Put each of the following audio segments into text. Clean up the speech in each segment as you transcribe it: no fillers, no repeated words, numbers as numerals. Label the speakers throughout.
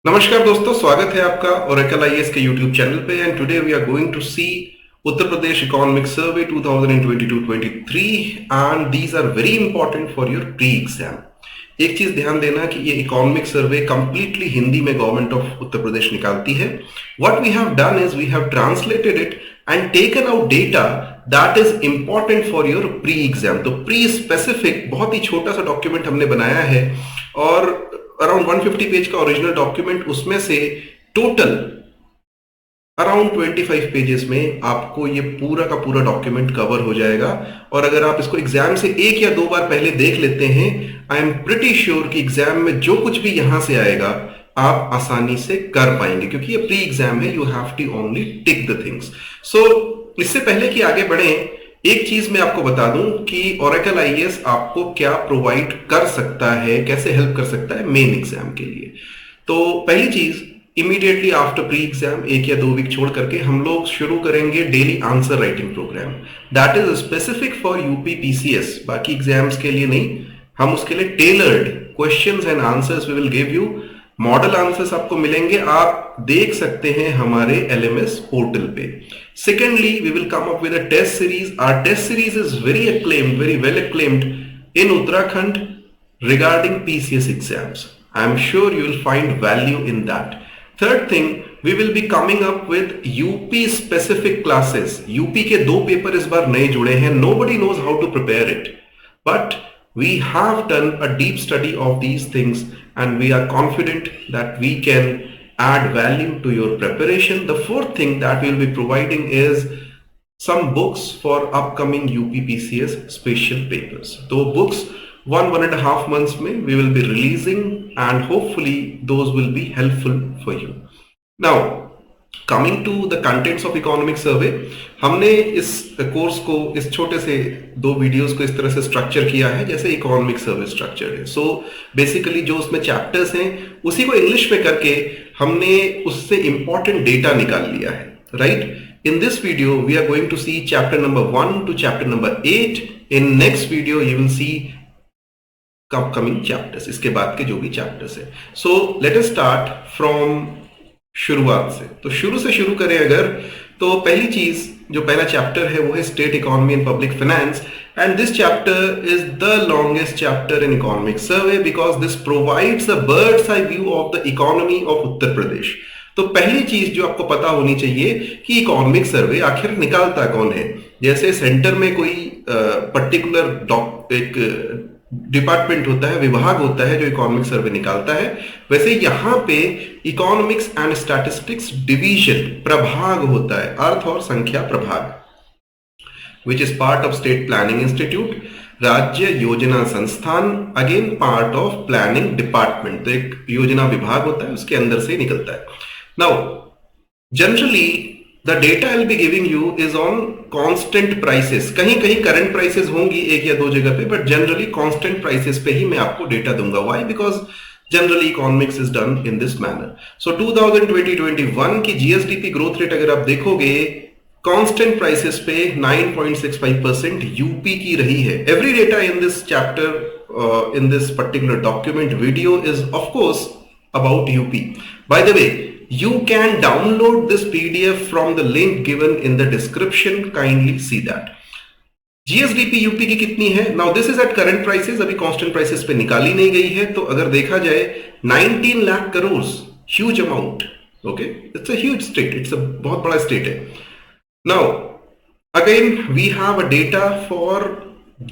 Speaker 1: नमस्कार दोस्तों, स्वागत है आपका ओरेकल आईएएस के यूट्यूब चैनल पे। And today we are going to see Uttar Pradesh economic survey 2022-23 and these are very important for your pre exam. एक चीज ध्यान देना कि ये इकोनॉमिक सर्वे कंप्लीटली हिंदी में गवर्नमेंट ऑफ उत्तर प्रदेश निकालती है। What we have done is we have translated it and taken out data that is important for your pre exam. तो प्री स्पेसिफिक बहुत ही छोटा सा डॉक्यूमेंट हमने बनाया है और अराउंड 150 पेज का ओरिजिनल डॉक्यूमेंट, उसमें से टोटल अराउंड 25 पेजेस में आपको ये पूरा का पूरा डॉक्यूमेंट कवर हो जाएगा। और अगर आप इसको एग्जाम से एक या दो बार पहले देख लेते हैं, आई एम प्रिटी श्योर कि एग्जाम में जो कुछ भी यहां से आएगा आप आसानी से कर पाएंगे, क्योंकि ये प्री एग्जाम है। You have to only tick the things. So इससे पहले कि आगे बढ़े, एक चीज मैं आपको बता दूं कि ओरेकल आईएएस आपको क्या प्रोवाइड कर सकता है, कैसे हेल्प कर सकता है मेन एग्जाम के लिए। तो पहली चीज, इमीडिएटली आफ्टर प्री एग्जाम एक या दो वीक छोड़ करके हम लोग शुरू करेंगे daily answer writing programme. That is specific for UP PCS, बाकी एग्जाम्स के लिए नहीं। हम उसके लिए tailored questions and answers we will give you. Model answers आपको मिलेंगे, आप देख सकते हैं हमारे एलएमएस पोर्टल पे। Secondly, we will come up with a test series. Our test series is very acclaimed, very well acclaimed in Uttarakhand regarding PCS exams. I am sure you will find value in that. Third thing, we will be coming up with UP specific classes. UP के दो paper इस बार नए जुड़े हैं। Nobody knows how to prepare it, but we have done a deep study of these things and we are confident that we can add value to your preparation. The fourth thing that we will be providing is some books for upcoming UPPCS special papers. So books 1.5 months में we will be releasing and hopefully those will be helpful for you. Now coming to the contents of economic survey, हमने इस course को, इस छोटे से दो videos को इस तरह से स्ट्रक्चर किया है जैसे इकोनॉमिक सर्वे स्ट्रक्चर है। सो बेसिकली जो उसमें चैप्टर्स हैं उसी को इंग्लिश में करके हमने उससे इंपॉर्टेंट डेटा निकाल लिया है, right. In this video we are going to see chapter number 1 to chapter number 8। In next video you will see upcoming chapters, इसके बाद के जो भी चैप्टर्स है। So let us start from शुरुआत से। तो शुरू से शुरू करें अगर, तो पहली चीज, जो पहला चैप्टर है वो है state economy and public finance. And this chapter is the longest chapter in economic survey because this provides a bird's eye view of the economy of Uttar Pradesh. तो पहली चीज जो आपको पता होनी चाहिए कि इकोनॉमिक सर्वे आखिर निकालता कौन है। जैसे सेंटर में कोई पर्टिकुलर एक डिपार्टमेंट होता है, विभाग होता है जो इकोनॉमिक सर्वे निकालता है, वैसे यहां पे इकोनॉमिक्स एंड स्टैटिस्टिक्स डिवीजन प्रभाग होता है, अर्थ और संख्या प्रभाग, which is part of state planning institute, राज्य योजना संस्थान, again part of planning department. तो एक योजना विभाग होता है, उसके अंदर से निकलता है। Now generally the data I'll be giving you is on constant prices. कहीं कहीं करंट प्राइसेस होंगी एक या दो जगह पे, बट जनरली कांस्टेंट प्राइसेस पे ही मैं आपको डेटा दूंगा। Why? Because generally economics is done in this manner. So 2020-21 की जीएसडीपी ग्रोथ रेट अगर आप देखोगे कांस्टेंट प्राइसेस पे 9.65% यूपी की रही है। Every data in this chapter, in this particular document video is of course about UP. By the way, you can download this PDF from the link given in the description. Kindly see that. GSDP UP की कितनी है? Now this is at current prices, अभी constant prices पे निकाली नहीं गई है। तो अगर देखा जाए 19 lakh crore, huge amount, okay? It's a huge state, it's a बहुत बड़ा state है। Now again we have a data for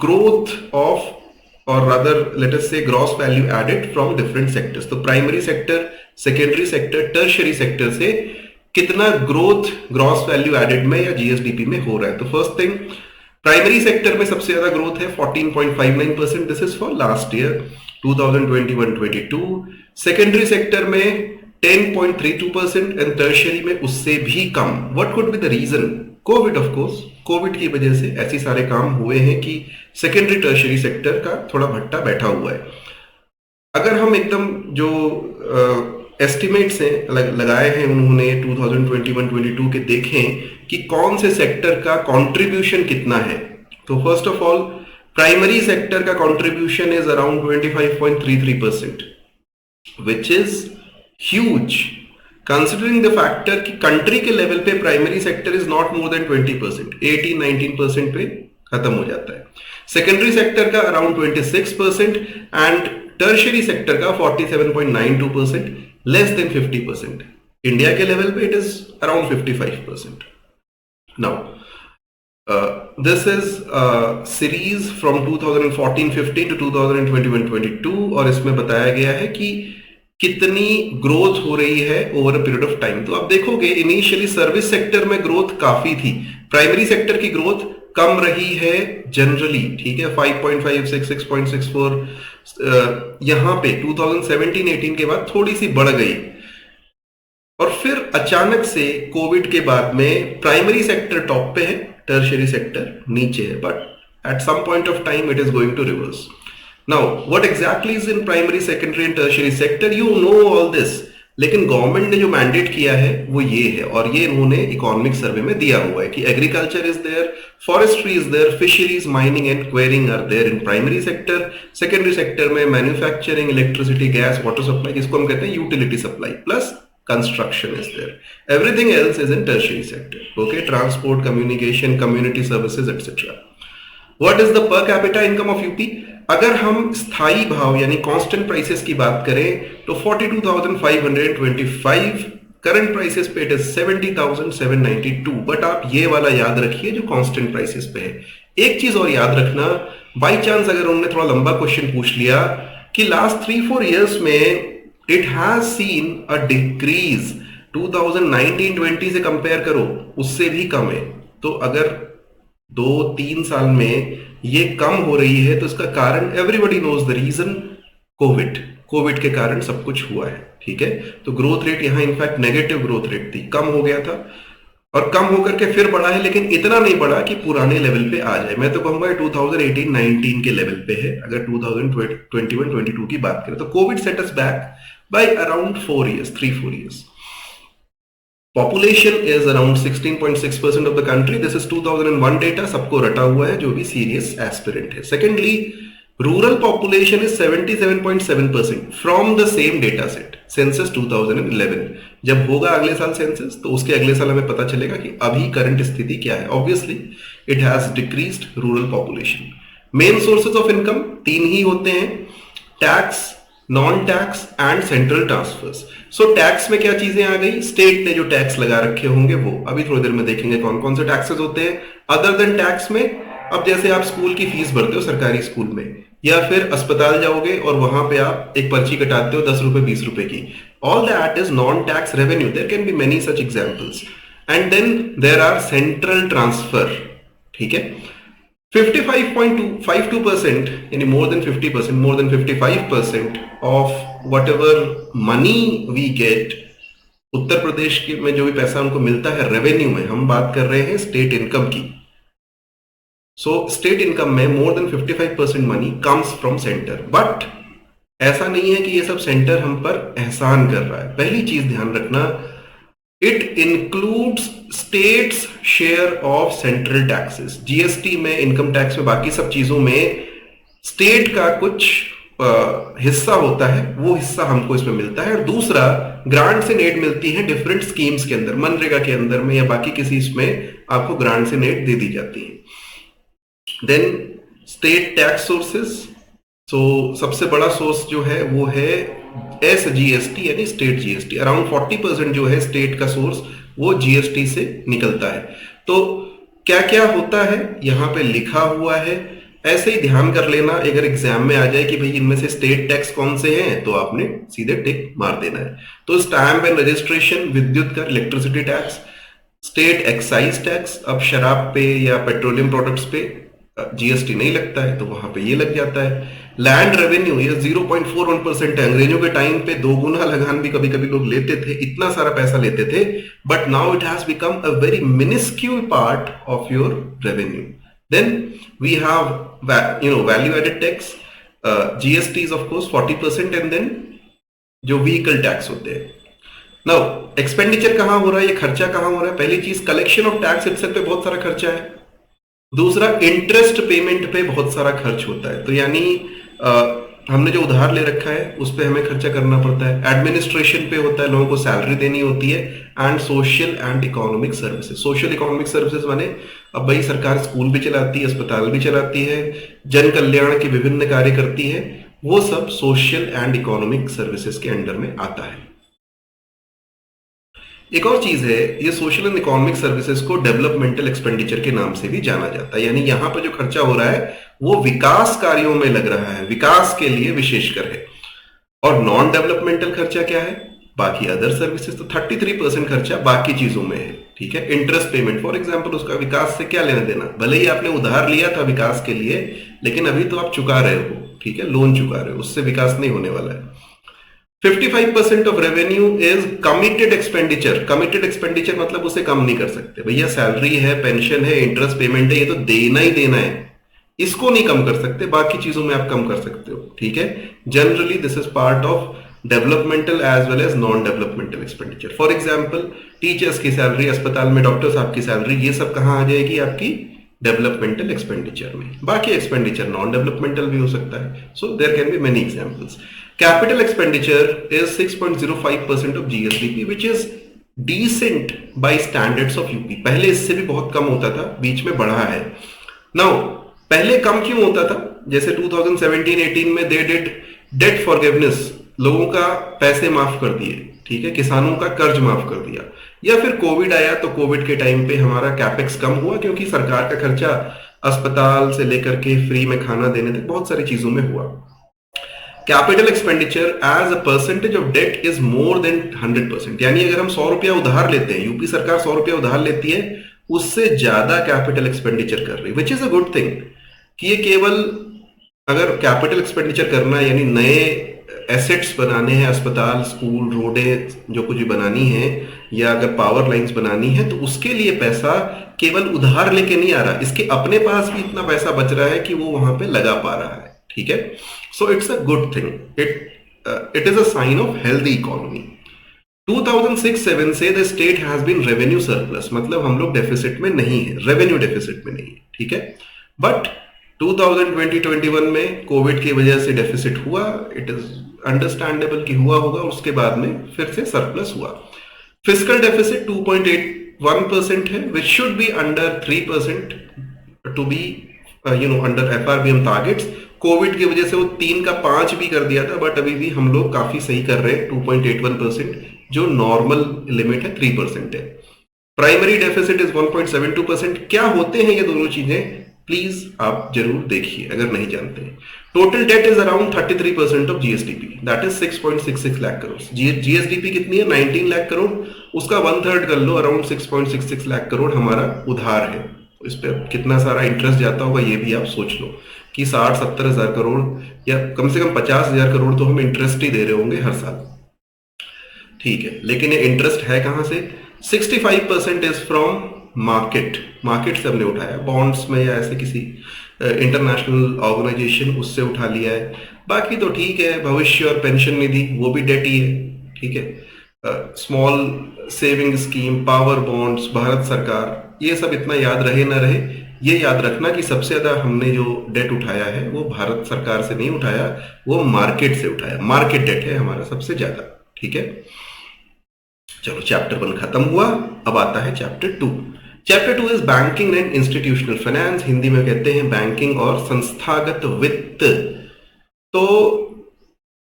Speaker 1: growth of, or rather let us say gross value added from different sectors। तो primary sector, secondary sector, tertiary sector से कितना growth gross value added में या GSDP में हो रहा है। तो फर्स्ट थिंग, प्राइमरी सेक्टर में सबसे ज्यादा ग्रोथ है 14.59%। This is for last year 2021-22। Secondary sector में 10.32% एंड टर्शियरी में उससे भी कम। What could be the reason? Covid, of course. Covid की वजह से ऐसे सारे काम हुए हैं कि सेकेंडरी टर्शियरी सेक्टर का थोड़ा भट्टा बैठा हुआ है। अगर हम एकदम जो एस्टिमेट्स हैं लगाए हैं उन्होंने 2021-22 के, देखें कि कौन से सेक्टर का कंट्रीब्यूशन कितना है। तो first of all primary sector का contribution is around 25.33%, which is huge, considering the factor कि कंट्री के लेवल पे primary sector is not more than 20%, 18-19% पे खत्म हो जाता है। सेकेंडरी सेक्टर का अराउंड 26% एंड टर्शियरी सेक्टर का 47.92%, लेस देन 50%। इंडिया के लेवल पे it is around 55%। Now this is series from 2014-15 to 2021-22 और इसमें बताया गया है कि कितनी ग्रोथ हो रही है over a period of time. तो आप देखोगे इनिशियली सर्विस सेक्टर में ग्रोथ काफी थी, प्राइमरी सेक्टर की ग्रोथ कम रही है जनरली, ठीक है, 5.56, 6.64, यहां पे 2017-18 के बाद थोड़ी सी बढ़ गई और फिर अचानक से कोविड के बाद में प्राइमरी सेक्टर टॉप पे है, टर्शियरी सेक्टर नीचे है, but at some point of time it is going to reverse. Now, what exactly is in primary, secondary and tertiary sector? You know all this. लेकिन government ने जो mandate किया है वो ये है और ये इन्होंने इकोनॉमिक सर्वे में दिया हुआ है कि agriculture is there, forestry is there, fisheries, mining and quarrying are there in primary sector. Secondary sector में manufacturing, electricity, gas, water supply, जिसको हम कहते हैं utility supply, plus construction is there. Everything else is in tertiary sector. Okay, transport, communication, community services etcetera. What is the per capita income of UP? अगर हम स्थायी भाव यानी constant prices की बात करें तो 42,525, करंट प्राइसेस पे इट इज 70,792। बट आप ये वाला याद रखिए जो कांस्टेंट प्राइसेस पे है। एक चीज और याद रखना, बाई चांस अगर उन्होंने थोड़ा लंबा क्वेश्चन पूछ लिया कि लास्ट 3-4 इयर्स में it has seen a decrease, 2019-20 से कंपेयर करो उससे भी कम है, तो अगर 2-3 साल में ये कम हो रही है तो इसका कारण everybody knows the reason, COVID के कारण सब कुछ हुआ है, ठीक है। तो ग्रोथ रेट यहाँ इनफैक्ट नेगेटिव ग्रोथ रेट थी, कम हो गया था और कम होकर के फिर बढ़ा है, लेकिन इतना नहीं बढ़ा कि पुराने लेवल पे आ जाए। मैं तो कहूंगा 2018-19 के लेवल पे है। अगर 2021-22 की बात करें तो Covid set us back by around 4 years, 3-4 years. Population is around 16.6% of the country. This is 2001 data, सबको रटा हुआ है जो भी serious aspirant है। Secondly, rural population is 77.7% from the same data set, census 2011। जब होगा अगले साल सेंसस तो उसके अगले साल हमें पता चलेगा कि अभी करंट स्थिति क्या है। Obviously, it has decreased rural population. Main sources of income 3 ही होते हैं, tax, non tax and central transfers. So tax में क्या चीजें आ गई? स्टेट ने जो टैक्स लगा रखे होंगे वो अभी थोड़ी देर में देखेंगे कौन कौन से टैक्सेस होते हैं। अदर देन टैक्स में, अब जैसे आप स्कूल की फीस भरते हो सरकारी स्कूल में, या फिर अस्पताल जाओगे और वहां पे आप एक पर्ची कटाते हो 10 रुपए 20 रुपए की, all that is non tax revenue. There can be many such examples. And then there are central transfer, ठीक है। 55.52% यानी more than 50%, more than 55% of whatever money we get, Uttar Pradesh के में जो भी पैसा उनको मिलता है रेवेन्यू में, हम बात कर रहे हैं स्टेट इनकम की। सो स्टेट इनकम में more than 55% money comes from centre. But ऐसा नहीं है कि ये सब सेंटर हम पर एहसान कर रहा है। पहली चीज ध्यान रखना, it includes states share of central taxes. GST में, इनकम टैक्स में, बाकी सब चीजों में स्टेट का कुछ हिस्सा होता है, वो हिस्सा हमको इसमें मिलता है। और दूसरा, ग्रांट्स एंड एड मिलती है डिफरेंट स्कीम्स के अंदर, मनरेगा के अंदर में या बाकी किसी इसमें आपको ग्रांट्स एंड एड दे दी जाती है। देन स्टेट टैक्स सोर्सेस, सो सबसे बड़ा सोर्स जो है वो है SGST यानी स्टेट जीएसटी। अराउंड 40% जो है स्टेट का सोर्स वो जीएसटी से निकलता है। तो क्या क्या होता है यहाँ पे लिखा हुआ है, ऐसे ही ध्यान कर लेना। अगर एग्जाम में आ जाए कि भाई इनमें से स्टेट टैक्स कौन से हैं तो आपने सीधे टिक मार देना है। तो स्टैंप एंड रजिस्ट्रेशन, विद्युत कर, electricity tax, state excise tax. अब शराब पे या पेट्रोलियम प्रोडक्ट्स पे जीएसटी नहीं लगता है तो वहां पे ये लग जाता है। लैंड रेवेन्यू ये 0.41% है। अंग्रेजों के टाइम पे 2 गुना लगान भी कभी कभी लोग लेते थे, इतना सारा पैसा लेते थे, but now it has become a very miniscule part of your revenue. Then we have value added tax, GST is of course 40%, and then जो व्हीकल टैक्स होते हैं। नाउ एक्सपेंडिचर कहां हो रहा है, ये खर्चा कहां हो रहा है? पहली चीज, कलेक्शन ऑफ टैक्स इटसेल्फ पे बहुत सारा खर्चा है। दूसरा, इंटरेस्ट पेमेंट पे बहुत सारा खर्च होता है। तो यानी हमने जो उधार ले रखा है उस पे हमें खर्चा करना पड़ता है, एडमिनिस्ट्रेशन पे होता है, लोगों को सैलरी देनी होती है, and social and economic services. Social economic services माने अब भाई सरकार स्कूल भी चलाती है, अस्पताल भी चलाती है, जन कल्याण के विभिन्न कार्य करती है, वो सब सोशल एंड इकोनॉमिक सर्विसेज के अंडर में आता है। एक और चीज है, ये सोशल एंड इकोनॉमिक सर्विसेज को डेवलपमेंटल एक्सपेंडिचर के नाम से भी जाना जाता है, यानी यहाँ पर जो खर्चा हो रहा है वो विकास कार्यों में लग रहा है, विकास के लिए विशेषकर है। और नॉन डेवलपमेंटल खर्चा क्या है? बाकी अदर सर्विसेज। तो 33% खर्चा बाकी चीजों में है, ठीक है। इंटरेस्ट पेमेंट फॉर एग्जांपल, उसका विकास से क्या लेना देना, भले ही आपने उधार लिया था विकास के लिए, लेकिन अभी तो आप चुका रहे हो, ठीक है, लोन चुका रहे हो, उससे विकास नहीं होने वाला है। 55% of revenue is committed expenditure. Committed expenditure मतलब उसे कम नहीं कर सकते, भैया सैलरी है, पेंशन है, इंटरेस्ट पेमेंट है, ये तो देना ही देना है, इसको नहीं कम कर सकते, बाकी चीजों में आप कम कर सकते हो, ठीक है। Generally this is part of developmental as well as non developmental expenditure. For example teachers की सैलरी, अस्पताल में डॉक्टर साहब की सैलरी, ये सब कहां आ जाएगी? आपकी डेवलपमेंटल एक्सपेंडिचर में। बाकी एक्सपेंडिचर नॉन डेवलपमेंटल भी हो सकता है। So there can be many examples. Capital expenditure is 6.05% of GSDP, which is decent by standards of UP. पहले इससे भी बहुत कम होता था, बीच में बढ़ा है। नाउ पहले कम क्यों होता था? जैसे 2017-18 में दे डिड डेट फॉरगिवनेस, लोगों का पैसे माफ कर दिए, ठीक है, किसानों का कर्ज माफ कर दिया। या फिर कोविड आया तो कोविड के टाइम पे हमारा कैपेक्स कम हुआ, क्योंकि सरकार का खर्चा अस्पताल से लेकर के फ्री में खाना देने तक बहुत सारी चीजों में हुआ। Capital expenditure as a percentage of debt is more than 100%, यानी अगर हम 100 रुपया उधार लेते हैं, यूपी सरकार 100 रुपया उधार लेती है, उससे ज्यादा कैपिटल एक्सपेंडिचर कर रही है, which is a good thing. कि ये केवल अगर कैपिटल एक्सपेंडिचर करना है, यानी नए एसेट्स बनाने हैं, अस्पताल, स्कूल, रोडें जो कुछ भी बनानी है, या अगर पावर लाइंस बनानी है, तो उसके लिए पैसा केवल उधार लेके नहीं आ रहा, इसके अपने पास भी इतना पैसा बच रहा है कि वो वहां पे लगा पा रहा है, ठीक है। So it's a good thing, it is a sign of healthy economy. 2006-7 से the state has been revenue surplus, मतलब हम लोग डेफिसिट में नहीं है, रेवेन्यू डेफिसिट में नहीं है, ठीक है। बट 2020-21 में कोविड की वजह से डेफिसिट हुआ, इट इज अंडरस्टैंडेबल कि हुआ होगा, उसके बाद में फिर से सरप्लस हुआ। फिस्कल डेफिसिट 2.81% है, which should be under 3% to be under FRBM targets. COVID की वजह से वो 3 का 5 भी कर दिया था, बट अभी भी हम लोग काफी सही कर रहे हैं, 2.81%, जो नॉर्मल लिमिट है 3% है। Primary deficit is 1.72%। क्या होते हैं ये दोनों चीजें, प्लीज आप जरूर देखिए अगर नहीं जानते हैं। Total date is around 33% of GSDP, that is 6.66 lakh crore. GSDP कितनी है? 19 लाख करोड़, उसका 1/3 कर लो, अराउंड 6.66 लाख करोड़ हमारा उधार है। इस पर कितना सारा इंटरेस्ट जाता होगा ये भी आप सोच लो, कि 60-70 हजार करोड़ या कम से कम 50 हजार करोड़ तो हम इंटरेस्ट ही दे रहे होंगे हर साल, ठीक है। लेकिन ये इंटरेस्ट है कहां से? 65% इज फ्रॉम मार्केट से हमने उठाया, बॉन्ड्स में या ऐसे किसी इंटरनेशनल ऑर्गेनाइजेशन उससे उठा लिया है। बाकी तो ठीक है, भविष्य और पेंशन निधि वो भी डेट ही है, ठीक है। Small saving scheme, power bonds, Bharat सरकार, ये सब इतना याद रहे ना रहे, ये याद रखना कि सबसे ज्यादा हमने जो डेट उठाया है वो भारत सरकार से नहीं उठाया, वो मार्केट से उठाया। मार्केट डेट है हमारा सबसे ज्यादा, ठीक है। चलो चैप्टर 1 खत्म हुआ, अब आता है chapter 2। Chapter 2 is banking and institutional finance, Hindi में कहते हैं बैंकिंग और संस्थागत वित्त। तो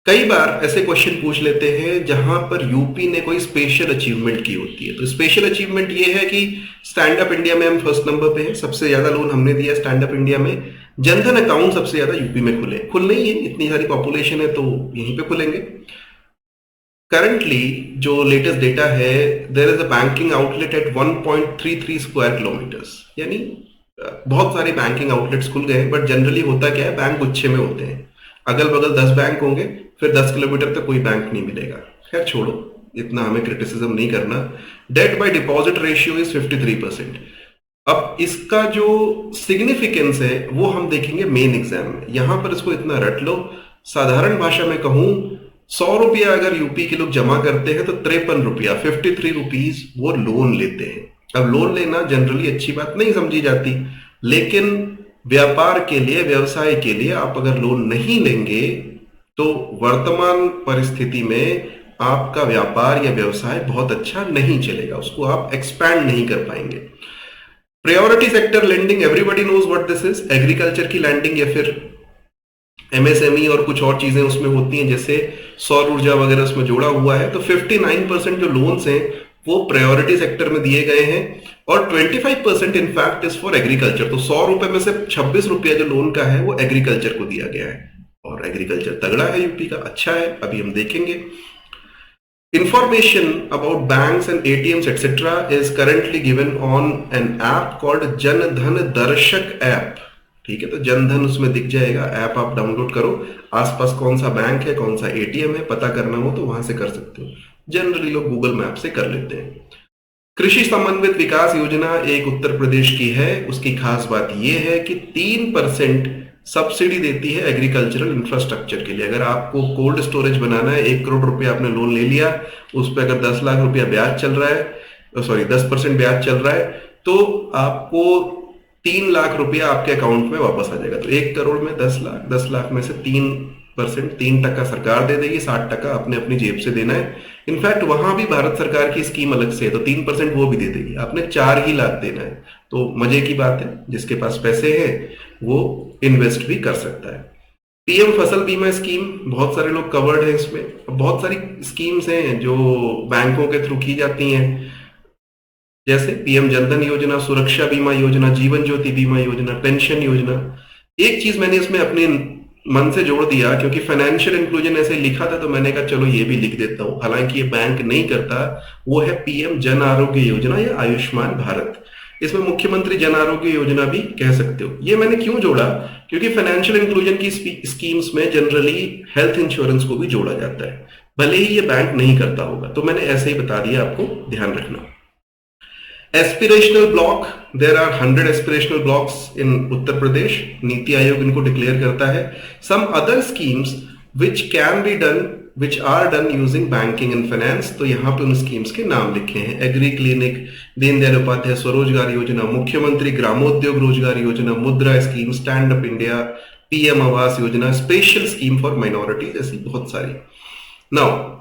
Speaker 1: कई बार ऐसे क्वेश्चन पूछ लेते हैं जहां पर यूपी ने कोई स्पेशल अचीवमेंट की होती है। तो स्पेशल अचीवमेंट ये है कि स्टैंड अप इंडिया में हम फर्स्ट नंबर पे हैं, सबसे ज्यादा लोन हमने दिया स्टैंड अप इंडिया में। जनधन अकाउंट सबसे ज्यादा यूपी में खुल नहीं है, इतनी सारी पॉपुलेशन है तो यहीं पे खुलेंगे। करंटली जो लेटेस्ट डेटा है, there is a banking outlet at 1.33 square kilometres, यानी बहुत सारे बैंकिंग आउटलेट्स खुल गए। बट जनरली होता क्या है, बैंक गुच्छे में होते हैं, अगल बगल 10 बैंक होंगे, फिर 10 किलोमीटर तक कोई बैंक नहीं मिलेगा। खैर छोड़ो, इतना हमें क्रिटिसिज्म नहीं करना। Debt by deposit ratio is 53%। अब इसका जो सिग्निफिकेंस है वो हम देखेंगे मेन एग्जाम में, यहां पर इसको इतना रट लो। साधारण भाषा में कहूं, 100 रुपया अगर यूपी के लोग जमा करते हैं तो 53 रुपया, 53 रुपीज वो लोन लेते हैं। अब लोन लेना जनरली अच्छी बात नहीं समझी जाती, लेकिन व्यापार के लिए, व्यवसाय के लिए आप अगर लोन नहीं लेंगे तो वर्तमान परिस्थिति में आपका व्यापार या व्यवसाय बहुत अच्छा नहीं चलेगा, उसको आप एक्सपैंड नहीं कर पाएंगे। Priority sector lending, everybody knows what this is. Agriculture की लैंडिंग या फिर एमएसएमई और कुछ और चीजें उसमें होती हैं, जैसे सौर ऊर्जा वगैरह उसमें जोड़ा हुआ है। तो 59% जो लोन्स हैं वो प्रायोरिटी सेक्टर में दिए गए हैं और 25% इनफैक्ट इज फॉर एग्रीकल्चर। तो 100 रुपए में से 26 रुपया जो लोन का है वो एग्रीकल्चर को दिया गया है। और एग्रीकल्चर तगड़ा है यूपी का, अच्छा है, अभी हम देखेंगे। Information about banks and ATMs etc. is currently given on an app called Jan Dhan दर्शक ऐप। ठीक है, तो जन धन उसमें दिख जाएगा, ऐप आप डाउनलोड करो। आसपास कौन सा बैंक है, कौन सा एटीएम है, पता करना हो तो वहां से कर सकते हो। जनरली लोग गूगल मैप से कर लेते हैं। कृषि समन्वित विकास योजना एक उत्तर प्रदेश की है। उसकी खास बात यह है कि 3% सब्सिडी देती है एग्रीकल्चरल इंफ्रास्ट्रक्चर के लिए। अगर आपको कोल्ड स्टोरेज बनाना है, 1 करोड़ रुपया आपने लोन ले लिया, उस पर अगर 10 लाख रुपया ब्याज चल रहा है, सॉरी 10% ब्याज चल रहा है, तो आपको 3 लाख रुपया आपके अकाउंट में वापस आ जाएगा। तो 1 करोड़ में 10 लाख, 10 लाख में से 3%, 3% सरकार दे देगी, 60% आपने अपनी जेब से देना है। इनफैक्ट वहां भी भारत सरकार की स्कीम अलग से है, तो 3% वो भी दे देगी, आपने 4 ही लाख देना है। तो मजे की बात है, जिसके पास पैसे हैं वो इन्वेस्ट भी कर सकता है। पीएम फसल बीमा स्कीम, बहुत सारे लोग कवर्ड है इसमें। बहुत सारी स्कीम्स हैं जो बैंकों के थ्रू की जाती हैं, जैसे पीएम जनधन योजना, सुरक्षा बीमा योजना, जीवन ज्योति बीमा योजना, पेंशन योजना। एक चीज मैंने इसमें अपने मन से जोड़ दिया, क्योंकि फाइनेंशियल इंक्लूजन ऐसे लिखा था तो मैंने कहा चलो ये भी लिख देता हूं, हालांकि ये बैंक नहीं करता। वो है पीएम जन आरोग्य योजना या आयुष्मान भारत। इसमें मुख्यमंत्री जन आरोग्य योजना भी कह सकते हो। ये मैंने क्यों जोड़ा, क्योंकि फाइनेंशियल इंक्लूजन की स्कीम्स में जनरली हेल्थ इंश्योरेंस को भी जोड़ा जाता है, भले ही ये बैंक नहीं करता होगा। तो मैंने ऐसे ही बता दिया, आपको ध्यान रखना। Aspirational block, there are 100 aspirational blocks in Uttar Pradesh. Niti Aayog इनको डिक्लेयर करता है। Some other schemes which can be done, which are done using banking and finance. तो यहाँ पे उन स्कीम्स के नाम लिखे हैं। एग्री क्लिनिक, दीनदयाल उपाध्याय स्वरोजगार योजना, मुख्यमंत्री ग्रामोद्योग रोजगार योजना, मुद्रा scheme, stand up India, PM Awas Yojana, special scheme for minorities, ऐसी बहुत सारी। नाउ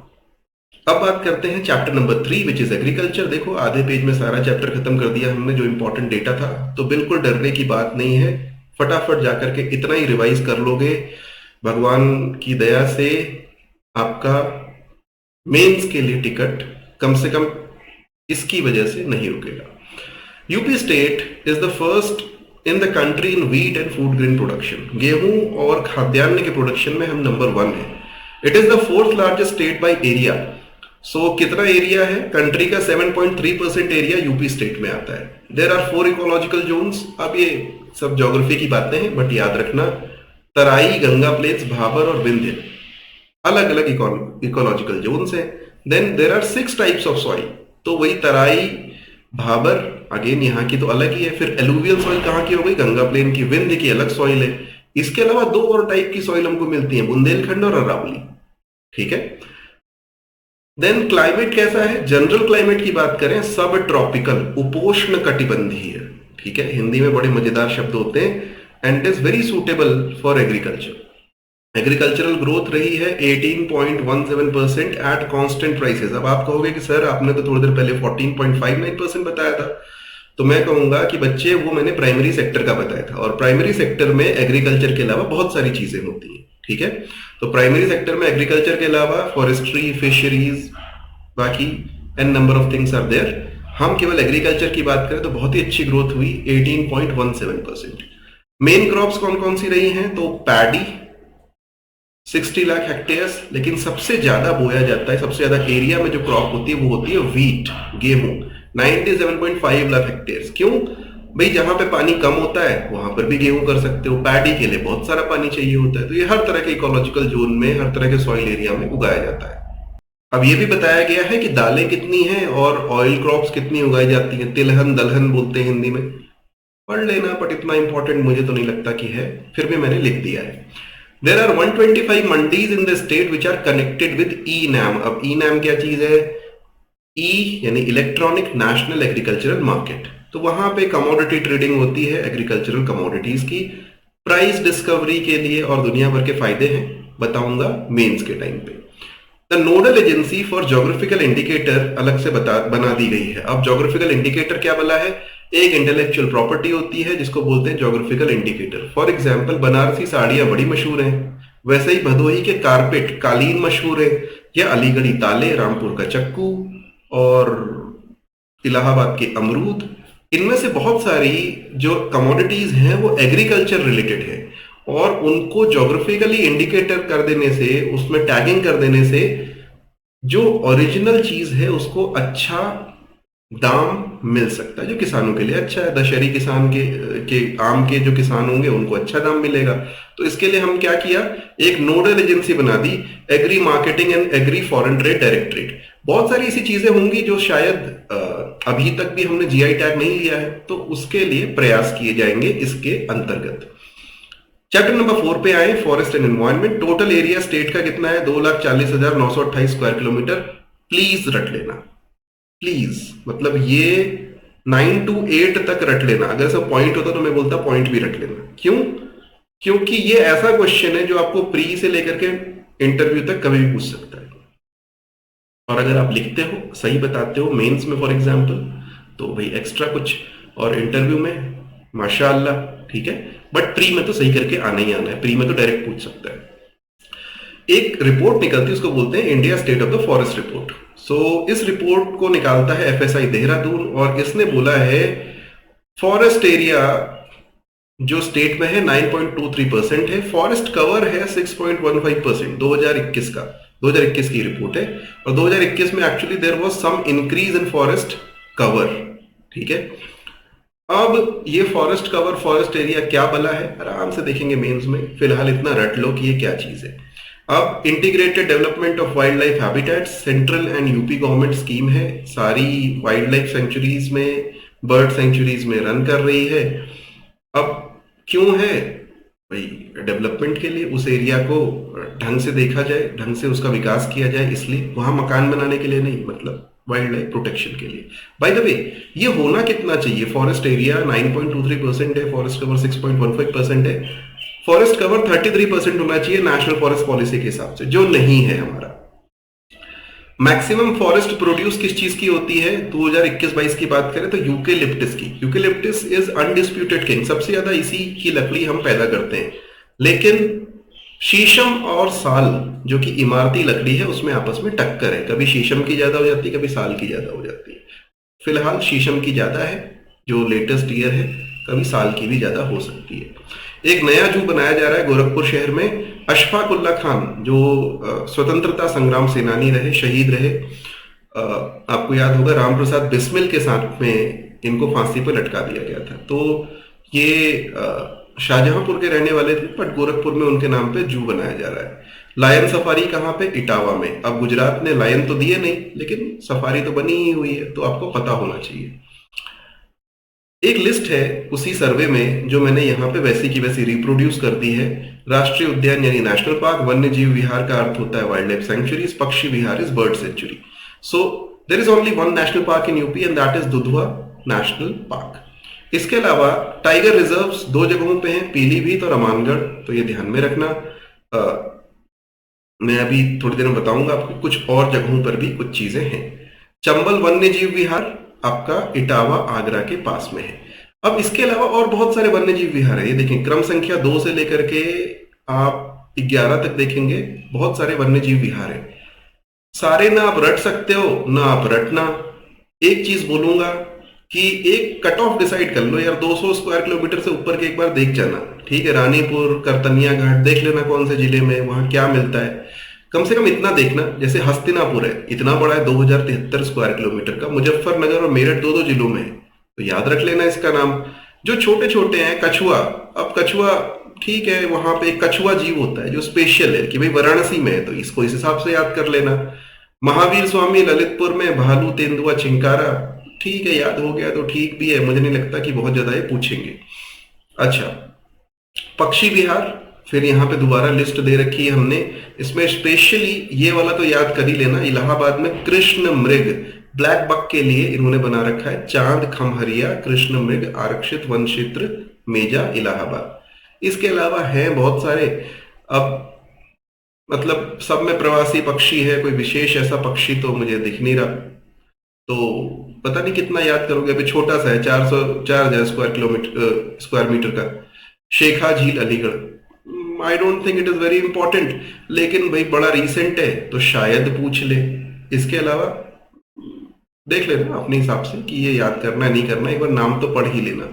Speaker 1: अब बात करते हैं chapter number 3 which is agriculture. देखो आधे पेज में सारा चैप्टर खत्म कर दिया हमने, जो इंपॉर्टेंट डेटा था। तो बिल्कुल डरने की बात नहीं है, फटाफट जाकर के इतना ही रिवाइज कर लोगे, भगवान की दया से आपका मेंस के लिए टिकट कम से कम इसकी वजह से नहीं रुकेगा। UP state is the first in the country in wheat and food grain production. गेहूं और खाद्यान्न के प्रोडक्शन में हम नंबर 1 है। It is the 4th largest state by area. So कितना एरिया है कंट्री का? 7.3% एरिया यूपी स्टेट में आता है। There are 4 ecological zones. अब ये सब ज्योग्राफी की बातें हैं, बट याद रखना, तराई, गंगा प्लेन्स, भाबर और विंध्य अलग अलग इकोलॉजिकल जोन्स हैं। Then there are 6 types of soil. तो वही तराई, भाबर, अगेन यहाँ की तो अलग ही है। फिर एलुवियल सॉइल कहाँ की हो गई? गंगा प्लेन की। विंध्य की अलग सॉइल है। इसके अलावा 2 और टाइप की सॉइल हमको मिलती है, बुंदेलखंड और अरावली। ठीक है। देन क्लाइमेट कैसा है? जनरल क्लाइमेट की बात करें, सब ट्रॉपिकल, उपोष्ण कटिबंधीय। ठीक है, हिंदी में बड़े मजेदार शब्द होते हैं। And is very suitable for agriculture. Agricultural growth रही है 18.17% एट कांस्टेंट प्राइसेस। अब आप कहोगे कि सर आपने तो थोड़ी देर पहले 14.59% बताया था। तो मैं कहूंगा कि बच्चे, वो मैंने प्राइमरी सेक्टर का बताया था, और प्राइमरी सेक्टर में एग्रीकल्चर के अलावा बहुत सारी चीजें होती हैं। ठीक है, तो प्राइमरी सेक्टर में एग्रीकल्चर के अलावा फॉरेस्ट्री, फिशरीज, बाकी an number of things are there. हम केवल एग्रीकल्चर की बात करें तो बहुत ही अच्छी ग्रोथ हुई, 18.17%। मेन क्रॉप्स कौन कौन सी रही हैं? तो पैडी 60 लाख हेक्टेयर्स, लेकिन सबसे ज्यादा बोया जाता है, सबसे ज्यादा एरिया में जो क्रॉप होती है वो होती है व्हीट, गेहूं, 97.5 लाख हेक्टेयर्स। क्यों भाई? जहां पे पानी कम होता है वहां पर भी गेहूं कर सकते हो। पैडी के लिए बहुत सारा पानी चाहिए होता है, तो ये हर तरह के इकोलॉजिकल जोन में, हर तरह के सॉइल एरिया में उगाया जाता है। अब ये भी बताया गया है कि दालें कितनी हैं और ऑयल क्रॉप्स कितनी उगाई जाती हैं। तिलहन, दलहन बोलते हैं हिंदी में, पढ़ लेना, बट इतना इंपॉर्टेंट मुझे तो नहीं लगता कि है, फिर भी मैंने लिख दिया है। There are 125 mandis in the state which are connected with eNAM. अब ई-नैम क्या चीज है? ई यानी इलेक्ट्रॉनिक नेशनल एग्रीकल्चरल मार्केट। तो वहां पे कमोडिटी ट्रेडिंग होती है एग्रीकल्चरल कमोडिटीज की, प्राइस डिस्कवरी के लिए और दुनिया भर के फायदे हैं। बताऊंगा मेंस के टाइम पे। The nodal agency for geographical indicator अलग से बना दी गई है। अब ज्योग्राफिकल इंडिकेटर क्या बोला है? एक इंटेलेक्चुअल प्रॉपर्टी होती है जिसको बोलते हैं geographical indicator. For example Banarasi साड़ियां बड़ी मशहूर हैं, वैसे ही भदोही के कारपेट कालीन मशहूर है, या अलीगढ़ी ताले, रामपुर का चक्कू और इलाहाबाद के अमरूद। इनमें से बहुत सारी जो कमोडिटीज हैं वो एग्रीकल्चर रिलेटेड है, और उनको ज्योग्राफिकली इंडिकेटर कर देने से, उसमें टैगिंग कर देने से जो ओरिजिनल चीज है उसको अच्छा दाम मिल सकता है, जो किसानों के लिए अच्छा है। दशहरी किसान के आम के जो किसान होंगे उनको अच्छा दाम मिलेगा। तो इसके लिए हम क्या किया, एक नोडल एजेंसी बना दी, agri marketing and agri foreign trade directorate. बहुत सारी ऐसी चीजें होंगी जो शायद अभी तक भी हमने जीआई टैग नहीं लिया है, तो उसके लिए प्रयास किए जाएंगे इसके अंतर्गत। चैप्टर नंबर 4 पे आए, forest and environment. Total area state का कितना है? 2,40,928 स्क्वायर किलोमीटर। प्लीज रट लेना, प्लीज, मतलब ये 9 to 8 तक रट लेना। अगर सब पॉइंट होता तो मैं बोलता पॉइंट भी रट लेना। क्यों? क्योंकि ये ऐसा क्वेश्चन है जो आपको प्री से लेकर के इंटरव्यू तक कभी भी पूछ सकता है, और अगर आप लिखते हो, सही बताते हो मेंस में फॉर एग्जांपल, तो भाई एक्स्ट्रा कुछ, और इंटरव्यू में माशाअल्लाह, ठीक है। बट प्री में तो सही करके आना ही आना है, प्री में तो डायरेक्ट पूछ सकता है। एक रिपोर्ट निकलती है, उसको बोलते हैं India state of the forest report. So इस रिपोर्ट को निकालता है एफएसआई देहरादून, और इसने बोला है फॉरेस्ट एरिया जो स्टेट में है 9.23% है, फॉरेस्ट कवर है 6.15%, 2021 का, 2021 की रिपोर्ट है। और 2021 में actually there was some increase in forest cover, ठीक है। अब ये फॉरेस्ट कवर, फॉरेस्ट एरिया क्या बला है, आराम से देखेंगे मेंस में। फिलहाल इतना रट लो कि ये क्या चीज है। अब integrated development of wild life habitats, central and UP government scheme है, सारी वाइल्ड लाइफ सेंचुरीज में, बर्ड सेंचुरीज में रन कर रही है। अब क्यों है भाई? डेवलपमेंट के लिए, उस एरिया को ढंग से देखा जाए, ढंग से उसका विकास किया जाए, इसलिए वहां मकान बनाने के लिए नहीं, मतलब वाइल्ड लाइफ प्रोटेक्शन के लिए। बाय द वे, ये होना कितना चाहिए? फॉरेस्ट एरिया 9.23% है, फॉरेस्ट कवर 6.15% है, फॉरेस्ट कवर 33% होना चाहिए नेशनल फॉरेस्ट पॉलिसी के हिसाब से, जो नहीं है हमारा। मैक्सिमम फॉरेस्ट प्रोड्यूस किस चीज की होती है? 2021-22 की बात करें तो यूकेलिप्टस की। यूकेलिप्टस इज अनडिस्प्यूटेड किंग, सबसे ज्यादा इसी की लकड़ी हम पैदा करते हैं। लेकिन शीशम और साल जो कि इमारती लकड़ी है, उसमें आपस में टक्कर है, कभी शीशम की ज्यादा हो जाती है, कभी साल की ज्यादा हो जाती है। फिलहाल शीशम की ज्यादा है जो लेटेस्ट ईयर है, कभी साल की भी ज्यादा हो सकती है। एक नया जू बनाया जा रहा है गोरखपुर शहर में। अशफाक उल्ला खान जो स्वतंत्रता संग्राम सेनानी रहे, शहीद रहे, आपको याद होगा राम प्रसाद बिस्मिल के साथ में इनको फांसी पर लटका दिया गया था। तो ये शाहजहांपुर के रहने वाले थे, बट गोरखपुर में उनके नाम पे जू बनाया जा रहा है। लायन सफारी कहाँ पे? इटावा में। अब गुजरात ने लायन तो दिए नहीं, लेकिन सफारी तो बनी ही हुई है, तो आपको पता होना चाहिए। एक लिस्ट है उसी सर्वे में जो मैंने यहाँ पे वैसी की वैसी रिप्रोड्यूस कर दी है। राष्ट्रीय उद्यान यानी नेशनल पार्क, वन्य जीव विहार का अर्थ होता है वाइल्ड लाइफ सेंचुरीज, पक्षी विहार is bird sanctuary. So there is only one national park in UP and that is Dudhwa national park. इसके अलावा टाइगर रिजर्व्स 2 जगहों पे हैं, पीलीभीत और अमानगढ़, तो ये ध्यान में रखना। मैं अभी थोड़ी देर में बताऊंगा आपको, कुछ और जगहों पर भी कुछ चीजें हैं। चंबल वन्य जीव विहार आपका इटावा आगरा के पास में है। अब इसके अलावा और बहुत सारे वन्य जीव विहार है, ये देखें क्रम संख्या 2 से लेकर के आप 11 तक देखेंगे, बहुत सारे वन्य जीव विहार है। सारे ना आप रट सकते हो ना आप रटना। एक चीज बोलूंगा कि एक कट ऑफ डिसाइड कर लो यार, 200 स्क्वायर किलोमीटर से ऊपर के एक बार देख जाना, ठीक है। रानीपुर, करतनिया घाट देख लेना, कौन से जिले में, वहां क्या मिलता है। कम से कम इतना देखना, जैसे हस्तिनापुर है, इतना बड़ा है 2073 स्क्वायर किलोमीटर का। मुजफ्फरनगर और मेरठ 2 जिलों में है, तो याद रख लेना इसका नाम। जो छोटे छोटे हैं, कछुआ, अब कछुआ ठीक है, वहां पे एक कछुआ जीव होता है जो स्पेशल है कि भाई वाराणसी में है, तो इसको इस हिसाब से याद कर लेना। महावीर स्वामी ललितपुर में, भालू, तेंदुआ, चिंकारा, ठीक है, याद हो गया तो ठीक भी है, मुझे नहीं लगता कि बहुत ज्यादा ये पूछेंगे। अच्छा, पक्षी विहार, फिर यहाँ पे दोबारा लिस्ट दे रखी है हमने, इसमें स्पेशली ये वाला तो याद कर ही लेना, इलाहाबाद में कृष्ण मृग ब्लैक बक के लिए इन्होंने बना रखा है चांद खमहरिया कृष्ण मृग आरक्षित वन क्षेत्र मेजा इलाहाबाद। इसके अलावा हैं बहुत सारे। अब मतलब सब में प्रवासी पक्षी है, कोई विशेष ऐसा पक्षी तो मुझे दिख नहीं रहा। तो पता नहीं कितना याद करोगे, अभी छोटा सा है, 4,000 स्क्वायर मीटर का, शेखा झील Aligarh. I don't think it is very important, लेकिन भाई बड़ा रीसेंट है तो शायद पूछ ले। इसके अलावा देख लेना अपने हिसाब से कि ये याद करना है नहीं करना, एक बार नाम तो पढ़ ही लेना।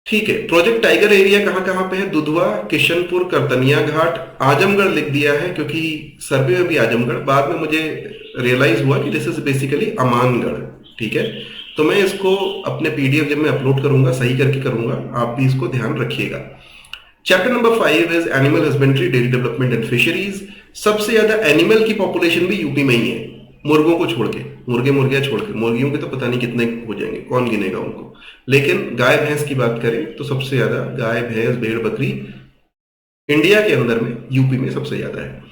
Speaker 1: ठीक है, प्रोजेक्ट टाइगर एरिया कहाँ कहाँ पे है? दुधवा, किशनपुर, करतनिया घाट, आजमगढ़ लिख दिया है क्योंकि सर्वे में भी आजमगढ़, बाद में मुझे रियलाइज हुआ कि दिस इज बेसिकली अमानगढ़। ठीक है, तो मैं इसको अपने पीडीएफ जब मैं अपलोड करूंगा सही करके करूंगा, आप भी इसको ध्यान रखिएगा। Chapter number 5 is animal husbandry, dairy development and fisheries. सबसे ज्यादा एनिमल की पॉपुलेशन भी यूपी में ही है, मुर्गों को छोड़ के, मुर्गे मुर्गियां छोड़ के। मुर्गियों के तो पता नहीं कितने हो जाएंगे, कौन गिनेगा उनको। लेकिन गाय भैंस की बात करें तो सबसे ज्यादा गाय भैंस भेड़ बकरी इंडिया के अंदर में यूपी में सबसे ज्यादा है।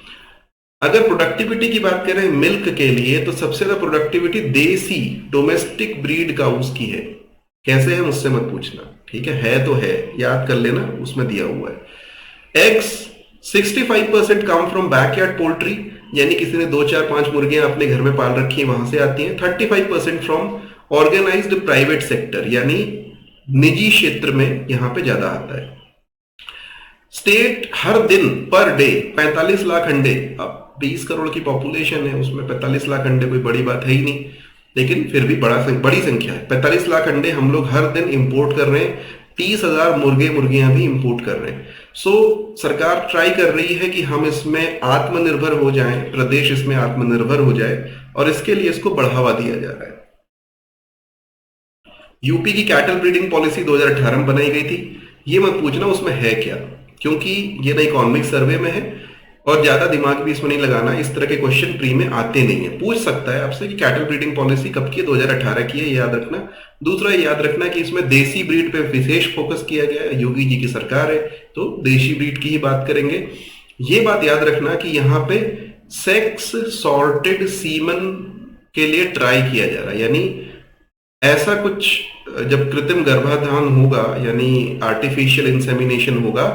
Speaker 1: अगर प्रोडक्टिविटी की बात करें मिल्क के लिए तो सबसे ज्यादा प्रोडक्टिविटी देसी डोमेस्टिक ब्रीड काउस की है। कैसे है मुझसे मत पूछना, ठीक है तो है, याद कर लेना, उसमें दिया हुआ है। Eggs 65% come from backyard poultry, यानी किसी ने 2 4 5 मुर्गियां अपने घर में पाल रखी है वहां से आती हैं। 35% फ्रॉम ऑर्गेनाइज्ड प्राइवेट सेक्टर, यानी निजी क्षेत्र में यहां पे ज्यादा आता है। स्टेट हर दिन पर डे 45 लाख अंडे, अब 20 करोड़ की पॉपुलेशन है, उसमें 45 लाख अंडे कोई बड़ी बात है ही नहीं, लेकिन फिर भी बड़ी संख्या है। 45 लाख अंडे हम लोग हर दिन इंपोर्ट कर रहे हैं, 30,000 मुर्गे मुर्गियां भी इंपोर्ट कर रहे हैं। सो सरकार ट्राई कर रही है कि हम इसमें आत्मनिर्भर हो जाएं, प्रदेश इसमें आत्मनिर्भर हो जाए, और इसके लिए इसको बढ़ावा दिया जा रहा है। यूपी की कैटल ब्रीडिंग पॉलिसी 2018 में बनाई गई थी। ये मत पूछना उसमें है क्या, क्योंकि ये ना इकोनॉमिक सर्वे में है और ज्यादा दिमाग भी इसमें नहीं लगाना। इस तरह के क्वेश्चन प्री में आते नहीं है। पूछ सकता है आपसे कि कैटल ब्रीडिंग पॉलिसी कब की है? 2018 की है, ये याद रखना। दूसरा ये याद रखना कि इसमें देसी ब्रीड पे विशेष फोकस किया गया है। योगी जी की सरकार है तो देशी ब्रीड की ही बात करेंगे। ये बात याद रखना कि यहाँ पे सेक्स सॉर्टेड सीमन के लिए ट्राई किया जा रहा है, यानी ऐसा कुछ जब कृत्रिम गर्भाधान होगा यानी आर्टिफिशियल इंसेमिनेशन होगा,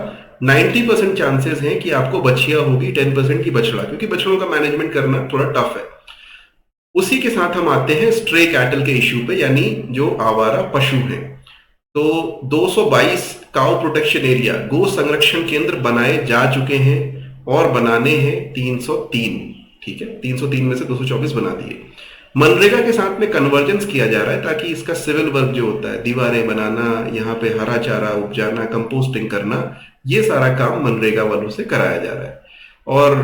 Speaker 1: 90% चांसेस हैं कि आपको बछिया होगी, 10% की बछड़ा, क्योंकि बछड़ों का मैनेजमेंट करना थोड़ा टफ है। उसी के साथ हम आते हैं स्ट्रे कैटल के इश्यू पे, यानी जो आवारा पशु हैं। तो 222 काउ प्रोटेक्शन एरिया, गो संरक्षण केंद्र बनाए जा चुके हैं और बनाने हैं 303। ठीक है, 303 में से 224 बना दिए। मनरेगा के साथ में कन्वर्जेंस किया जा रहा है ताकि इसका सिविल वर्क जो होता है, दीवारें बनाना, यहाँ पे हरा चारा उपजाना, कंपोस्टिंग करना, ये सारा काम मनरेगा वालों से कराया जा रहा है। और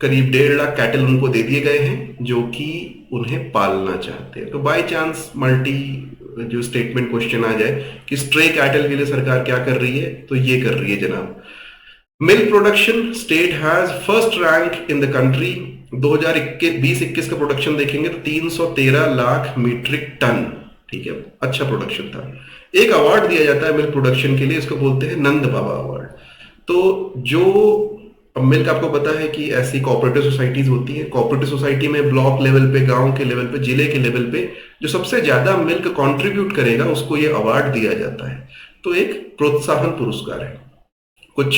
Speaker 1: करीब 1.5 लाख कैटल उनको दे दिए गए हैं जो कि उन्हें पालना चाहते हैं। तो बाय चांस मल्टी जो स्टेटमेंट क्वेश्चन आ जाए कि स्ट्रे कैटल के लिए सरकार क्या कर रही है, तो ये कर रही है जनाब। Milk production state has first rank in the country. 2020-21 का प्रोडक्शन देखेंगे तो 313 लाख मीट्रिक टन। ठीक है, अच्छा प्रोडक्शन था। एक अवार्ड दिया जाता है मिल्क प्रोडक्शन के लिए, इसको बोलते हैं नंद बाबा अवार्ड। तो जो मिल्क, आपको पता है कि ऐसी कोऑपरेटिव सोसाइटीज होती हैं, कोऑपरेटिव सोसाइटी में ब्लॉक लेवल पे, गांव के लेवल पे, जिले के लेवल पे जो सबसे ज्यादा मिल्क कंट्रीब्यूट करेगा उसको ये अवार्ड दिया जाता है। तो एक प्रोत्साहन पुरस्कार है। कुछ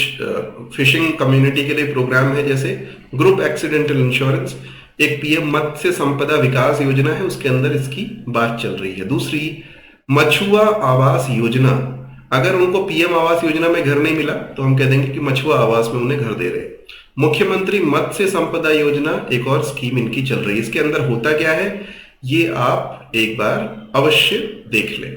Speaker 1: फिशिंग कम्युनिटी के लिए प्रोग्राम है, जैसे ग्रुप एक्सीडेंटल इंश्योरेंस। एक पीएम मत्स्य संपदा विकास योजना है, उसके अंदर इसकी बात चल रही है। दूसरी मछुआ आवास योजना, अगर उनको पीएम आवास योजना में घर नहीं मिला तो हम कह देंगे कि मछुआ आवास में उन्हें घर दे रहे। मुख्यमंत्री मत्स्य संपदा योजना एक और स्कीम इनकी चल रही है। इसके अंदर होता क्या है ये आप एक बार अवश्य देख लें।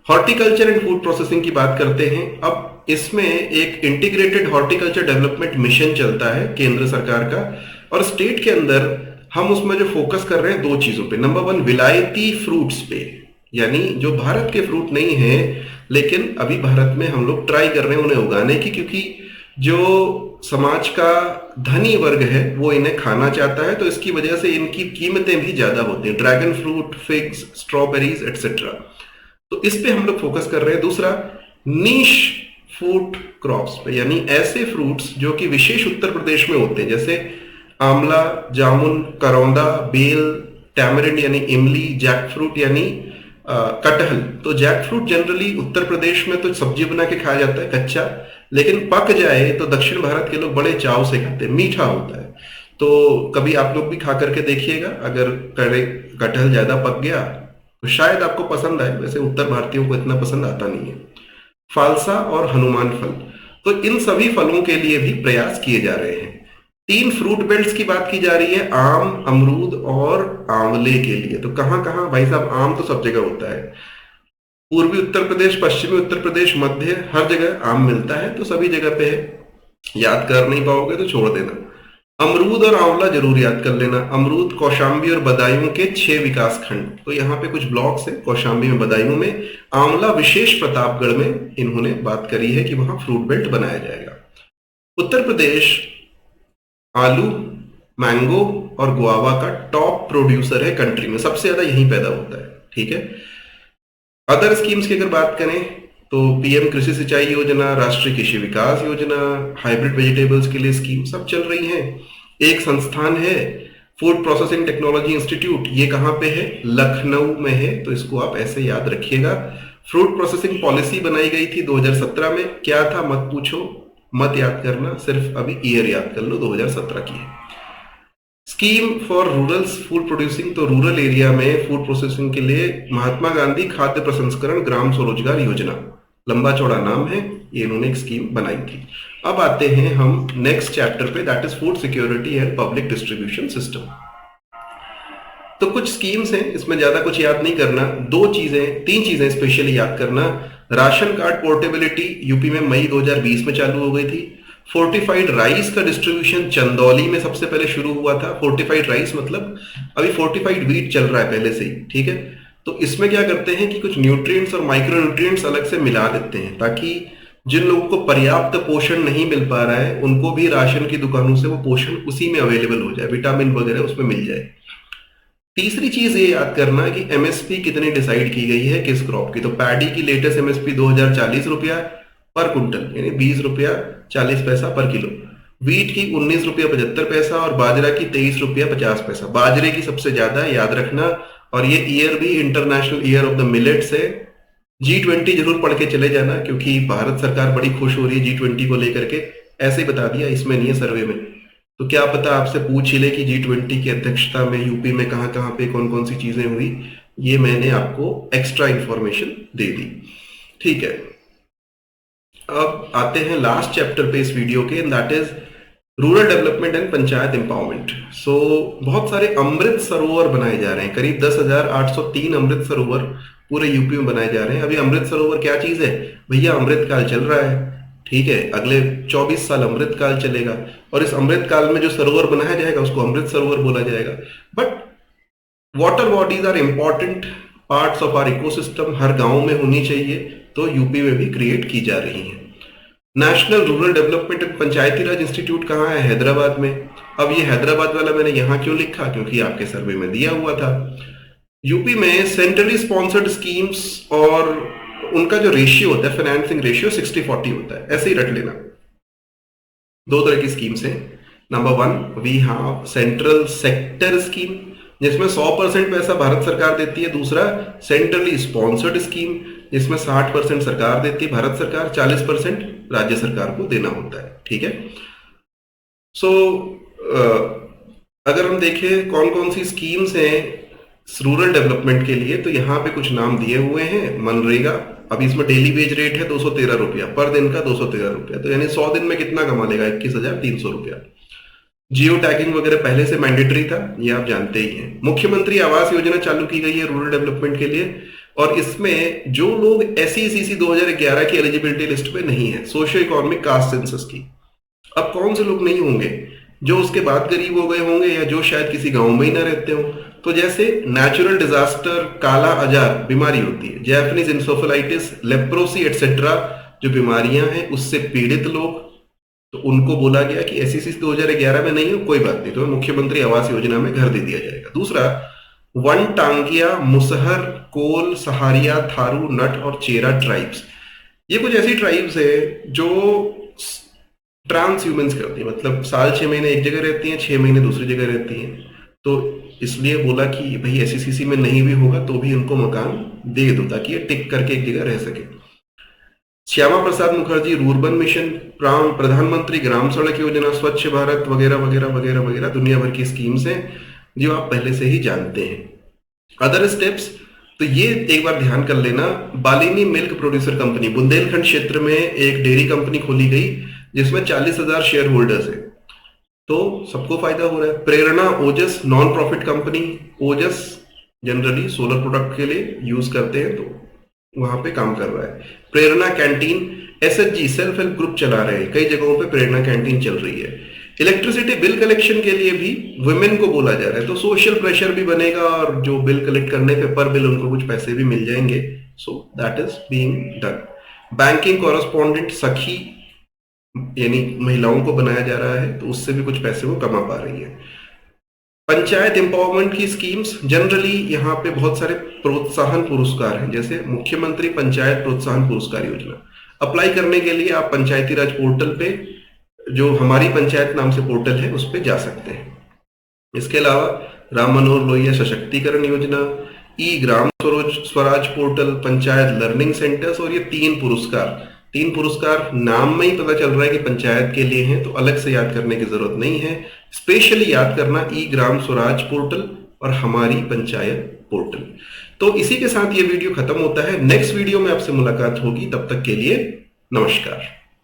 Speaker 1: हॉर्टिकल्चर एंड फूड प्रोसेसिंग की बात करते हैं। अब इसमें एक इंटीग्रेटेड हॉर्टिकल्चर डेवलपमेंट मिशन चलता है केंद्र सरकार का, और स्टेट के अंदर हम उसमें जो फोकस कर रहे हैं 2 चीजों पे। नंबर 1 विलायती फ्रूट्स पे, यानी जो भारत के फ्रूट नहीं है लेकिन अभी भारत में हम लोग ट्राई कर रहे हैं उन्हें उगाने की, क्योंकि जो समाज का धनी वर्ग है वो इन्हें खाना चाहता है, तो इसकी वजह से इनकी कीमतें भी ज्यादा होती हैं। Dragon fruit, figs, strawberries etcetera, तो इस पे हम लोग फोकस कर रहे हैं। दूसरा नीश फूड क्रॉप्स पे, यानी ऐसे फ्रूट्स जो कि विशेष उत्तर प्रदेश में होते हैं, जैसे आंवला, जामुन, करौंदा, बेल, टैमरिंड यानी इमली, जैक फ्रूट यानी कटहल। तो Jack fruit generally Uttar Pradesh में तो सब्जी बना के खाया जाता है कच्चा, लेकिन पक जाए तो दक्षिण भारत के लोग बड़े चाव से खाते हैं, मीठा होता है। तो कभी आप लोग भी खा करके देखिएगा, अगर कटहल ज्यादा पक गया तो शायद आपको पसंद आए, वैसे उत्तर भारतीयों को इतना पसंद आता नहीं है। फालसा और हनुमान फल, तो इन सभी फलों के लिए भी प्रयास किए जा रहे हैं। 3 फ्रूट बेल्ट्स की बात की जा रही है, आम, अमरूद और आंवले के लिए। तो कहाँ कहाँ भाई साहब, आम तो सब जगह होता है, पूर्वी उत्तर प्रदेश, पश्चिमी उत्तर प्रदेश, मध्य, हर जगह आम मिलता है, तो सभी जगह पे है। याद कर नहीं पाओगे तो छोड़ देना। अमरूद और आंवला जरूर याद कर लेना। अमरूद कौशाम्बी और बदायूं के 6 विकास खंड, तो यहाँ पे कुछ ब्लॉक्स है कौशाम्बी में, बदायूं में। आंवला विशेष प्रतापगढ़ में इन्होंने बात करी है कि वहां फ्रूट बेल्ट बनाया जाएगा। उत्तर प्रदेश आलू, मैंगो और गुआवा का टॉप प्रोड्यूसर है कंट्री में, सबसे ज्यादा यहीं पैदा होता है, ठीक है। अदर स्कीम्स की अगर बात करें तो पीएम कृषि सिंचाई योजना, राष्ट्रीय कृषि विकास योजना, हाइब्रिड वेजिटेबल्स के लिए स्कीम सब चल रही हैं। एक संस्थान है फूड प्रोसेसिंग टेक्नोलॉजी इंस्टीट्यूट, ये कहाँ पे है? लखनऊ में है, तो इसको आप ऐसे याद रखिएगा। फ्रूट प्रोसेसिंग पॉलिसी बनाई गई थी 2017 में, क्या था मत पूछो, मत याद करना, सिर्फ अभी ईयर याद कर लो, 2017 की है। Scheme for rural food producing, तो रूरल एरिया में फूड प्रोसेसिंग के लिए महात्मा गांधी खाद्य प्रसंस्करण ग्राम स्वरोजगार योजना, लंबा चौड़ा नाम है, ये इन्होंने एक स्कीम बनाई थी। अब आते हैं हम नेक्स्ट चैप्टर पे, that is food security and public distribution system. तो कुछ स्कीम्स हैं, इसमें ज्यादा कुछ याद नहीं करना, 3 चीजें स्पेशली याद करना। राशन कार्ड पोर्टेबिलिटी यूपी में मई 2020 में चालू हो गई थी। फोर्टिफाइड राइस का डिस्ट्रीब्यूशन चंदौली में सबसे पहले शुरू हुआ था। फोर्टिफाइड राइस मतलब अभी फोर्टिफाइड व्हीट चल रहा है पहले से ही, ठीक है। तो इसमें क्या करते हैं कि कुछ न्यूट्रिएंट्स और माइक्रो न्यूट्रिएंट्स अलग से मिला देते हैं, ताकि जिन लोगों को पर्याप्त पोषण नहीं मिल पा रहा है उनको भी राशन की दुकानों से वो पोषण उसी में अवेलेबल हो जाए, विटामिन वगैरह उसमें मिल जाए। तीसरी चीज ये याद करना कि एमएसपी कितनी डिसाइड की गई है किस क्रॉप की। तो पैडी की लेटेस्ट एमएसपी 2040 रुपया पर कुंटल, यानी 20 रुपया 40 पैसा पर किलो। व्हीट की 19 रुपया 75 पैसा और बाजरा की 23 रुपया 50 पैसा। बाजरे की सबसे ज्यादा याद रखना, और ये ईयर भी international year of the millets है। G20 जरूर पढ़ के चले जाना, क्योंकि भारत सरकार बड़ी खुश हो रही है G20 को लेकर के, ऐसे ही बता दिया, इसमें नहीं है सर्वे में। तो क्या पता आपसे पूछ ही ले कि G20 की अध्यक्षता में यूपी में कहां कहां पे कौन कौन सी चीजें हुई, ये मैंने आपको एक्स्ट्रा इंफॉर्मेशन दे दी, ठीक है। अब आते हैं लास्ट चैप्टर पे इस वीडियो के, that is rural development and panchayat empowerment. So बहुत सारे अमृत सरोवर बनाए जा रहे हैं, करीब 10,803 अमृत सरोवर पूरे यूपी में बनाए जा रहे हैं। अभी अमृत सरोवर क्या चीज है भैया? अमृत काल चल रहा है, ठीक है, अगले 24 साल अमृत काल चलेगा, और इस अमृत काल में जो सरोवर बनाया जाएगा उसको अमृत सरोवर बोला जाएगा। But water bodies are important parts of our ecosystem, हर गांव में होनी चाहिए, तो यूपी में भी क्रिएट की जा रही है। National rural development and Panchayati Raj institute कहाँ है? हैदराबाद में। अब ये हैदराबाद वाला मैंने यहाँ क्यों लिखा? क्योंकि आपके सर्वे में दिया हुआ था। यूपी में सेंट्रली स्पॉन्सर्ड स्कीम्स और उनका जो रेशियो होता है, फाइनेंसिंग रेशियो 60-40 होता है, ऐसे ही रट लेना। 2 तरह की स्कीम्स हैं। Number 1 we have central sector scheme, जिसमें 100% पैसा भारत सरकार देती है। दूसरा सेंट्रली स्पॉन्सर्ड स्कीम, जिसमें 60% सरकार देती है भारत सरकार, 40% राज्य सरकार को देना होता है, ठीक है। सो अगर हम देखें कौन कौन सी स्कीम्स हैं रूरल डेवलपमेंट के लिए, तो यहाँ पे कुछ नाम दिए हुए हैं। मनरेगा, अभी इसमें डेली वेज रेट है 213 रुपया पर दिन का, 213 रुपया, तो यानी 100 दिन में कितना कमा लेगा? 21,300 रुपया। जियो टैगिंग वगैरह पहले से मैंडेटरी था, ये आप जानते ही हैं। मुख्यमंत्री आवास योजना चालू की गई है रूरल डेवलपमेंट के लिए, और इसमें जो लोग SECC 2011 की एलिजिबिलिटी लिस्ट में नहीं है, सोशियो इकोनॉमिक कास्ट सेंसस की, अब कौन से लोग नहीं होंगे? जो उसके बाद गरीब हो गए होंगे, या जो शायद किसी गांव में ही ना रहते हो। तो जैसे नेचुरल डिजास्टर, काला अजार बीमारी होती है, जैपनीज इंसेफेलाइटिस, लेप्रोसी एटसेट्रा, जो बीमारियां हैं उससे पीड़ित लोग, तो उनको बोला गया कि SECC 2011 में नहीं हो, कोई बात नहीं, तो मुख्यमंत्री आवास योजना में घर दे दिया जाएगा। दूसरा वन टांगिया, मुसहर, कोल, सहारिया, थारू, नट और चेरा ट्राइब्स, ये कुछ ऐसी ट्राइब्स है जो ट्रांस ह्यूमंस करती है, मतलब साल 6 महीने एक जगह रहती हैं, 6 महीने दूसरी जगह रहती हैं। तो इसलिए बोला कि भाई SECC में नहीं भी होगा तो भी उनको मकान दे दो, ताकि ये टिक करके एक जगह रह सके। श्यामा प्रसाद मुखर्जी रूर्बन मिशन, प्रधानमंत्री ग्राम सड़क योजना, स्वच्छ भारत वगैरह वगैरह वगैरह वगैरह दुनिया भर की स्कीम्स हैं जो आप पहले से ही जानते हैं। अदर स्टेप्स, तो ये एक बार ध्यान कर लेना। Balini milk producer company, Bundelkhand क्षेत्र में एक डेयरी कंपनी खोली गई जिसमें 40,000 शेयर होल्डर्स है, तो सबको फायदा हो रहा है। प्रेरणा ओजस नॉन प्रॉफिट कंपनी, ओजस जनरली सोलर प्रोडक्ट के लिए यूज करते हैं तो वहां पे काम कर रहा है। Prerna canteen, SHG self help group चला रहे हैं, कई जगहों पे प्रेरणा कैंटीन चल रही है। इलेक्ट्रिसिटी बिल कलेक्शन के लिए भी वुमेन को बोला जा रहा है, तो सोशल प्रेशर भी बनेगा और जो बिल कलेक्ट करने पे पर बिल उनको कुछ पैसे भी मिल जाएंगे। So that is being done. Banking correspondent सखी यानी महिलाओं को बनाया जा रहा है, तो उससे भी कुछ पैसे वो कमा पा रही है। पंचायत एम्पावरमेंट की स्कीम्स, जनरली यहाँ पे बहुत सारे प्रोत्साहन पुरस्कार हैं, जैसे मुख्यमंत्री पंचायत प्रोत्साहन पुरस्कार योजना। अप्लाई करने के लिए आप पंचायती राज पोर्टल पे, जो हमारी पंचायत नाम से पोर्टल है, उस पे जा सकते हैं। इसके अलावा राम मनोहर लोहिया सशक्तिकरण योजना, e Gram Swaraj portal, panchayat learning centres, और ये तीन पुरस्कार नाम में ही पता चल रहा है कि पंचायत के लिए हैं, तो अलग से याद करने की जरूरत नहीं है। स्पेशली याद करना ई ग्राम स्वराज पोर्टल और हमारी पंचायत पोर्टल। तो इसी के साथ ये वीडियो खत्म होता है। नेक्स्ट वीडियो में आपसे मुलाकात होगी, तब तक के लिए नमस्कार।